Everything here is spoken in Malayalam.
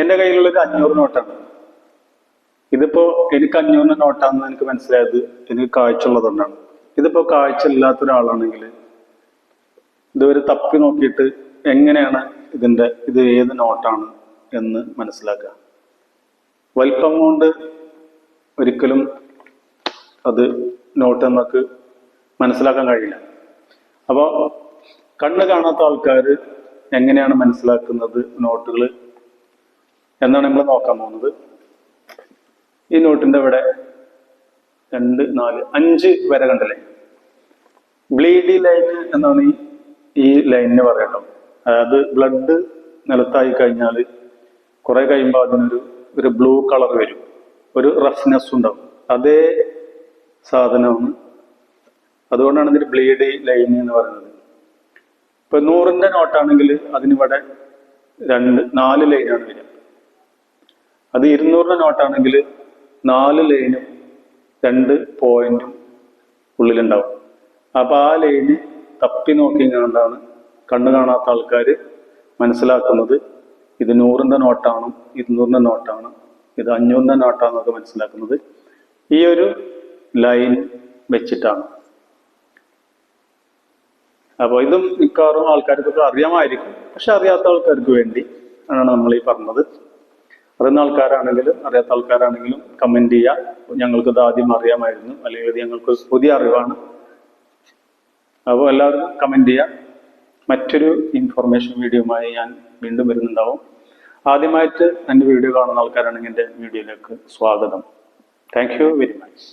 എൻ്റെ കയ്യിലുള്ളൊരു 500 നോട്ടാണ്. ഇതിപ്പോ എനിക്ക് 500 നോട്ടാണെന്ന് എനിക്ക് മനസ്സിലായത് എനിക്ക് കാഴ്ച ഉള്ളതുകൊണ്ടാണ്. ഇതിപ്പോ കാഴ്ച ഇല്ലാത്ത ഒരാളാണെങ്കിൽ ഇതുവരെ തപ്പി നോക്കിയിട്ട് എങ്ങനെയാണ് ഇത് ഏത് നോട്ടാണ് എന്ന് മനസ്സിലാക്കുക? വലിപ്പം കൊണ്ട് ഒരിക്കലും അത് നോട്ട് നമുക്ക് മനസ്സിലാക്കാൻ കഴിയില്ല. അപ്പോൾ കണ്ണ് കാണാത്ത ആൾക്കാർ എങ്ങനെയാണ് മനസ്സിലാക്കുന്നത് നോട്ടുകൾ എന്നാണ് നമ്മൾ നോക്കാൻ പോകുന്നത്. ഈ നോട്ടിന്റെ ഇവിടെ 2, 4, 5 വര കണ്ടല്ലേ? ബ്ലീഡി ലൈൻ എന്നാണ് ഈ ലൈനിന് പറയട്ടോ. അതായത് ബ്ലഡ് നിലത്തായി കഴിഞ്ഞാൽ കുറെ കഴിയുമ്പോൾ ഒരു ബ്ലൂ കളർ വരും, ഒരു റഫ്നെസ് ഉണ്ടാവും. അതേ സാധനമാണ്, അതുകൊണ്ടാണ് ഇതിന് ബ്ലീഡി ലൈൻ എന്ന് പറയുന്നത്. ഇപ്പൊ 100ന്റെ നോട്ടാണെങ്കിൽ അതിനിവിടെ 4 ലൈനാണ് വരിക. അത് 200ന്റെ നോട്ടാണെങ്കിൽ 4 ലൈനും 2 പോയിന്റും ഉള്ളിലുണ്ടാവും. അപ്പൊ ആ ലൈന് തപ്പി നോക്കിക്കൊണ്ടാണ് കണ്ണു കാണാത്ത ആൾക്കാർ മനസ്സിലാക്കുന്നത് ഇത് 100ന്റെ നോട്ടാണ്, 200ന്റെ നോട്ടാണ്, ഇത് 500ന്റെ നോട്ടാണെന്നൊക്കെ മനസ്സിലാക്കുന്നത് ഈ ഒരു ലൈൻ വെച്ചിട്ടാണ്. അപ്പോൾ ഇതും മിക്കവാറും ആൾക്കാർക്കൊക്കെ അറിയാമായിരിക്കും, പക്ഷെ അറിയാത്ത ആൾക്കാർക്ക് വേണ്ടി ആണ് നമ്മൾ ഈ പറഞ്ഞത്. അറിയുന്ന ആൾക്കാരാണെങ്കിലും അറിയാത്ത ആൾക്കാരാണെങ്കിലും കമന്റ് ചെയ്യുക. ഞങ്ങൾക്കിത് ആദ്യം അറിയാമായിരുന്നു, അല്ലെങ്കിൽ ഇത് ഞങ്ങൾക്ക് പുതിയ അറിവാണ്. അപ്പോൾ എല്ലാവരും കമന്റ് ചെയ്യുക. മറ്റൊരു ഇൻഫോർമേഷൻ വീഡിയോയുമായി ഞാൻ വീണ്ടും വരുന്നുണ്ടാവും. ആദ്യമായിട്ട് എൻ്റെ വീഡിയോ കാണുന്ന ആൾക്കാരാണെങ്കിൽ എൻ്റെ വീഡിയോയിലേക്ക് സ്വാഗതം. Thank you very much.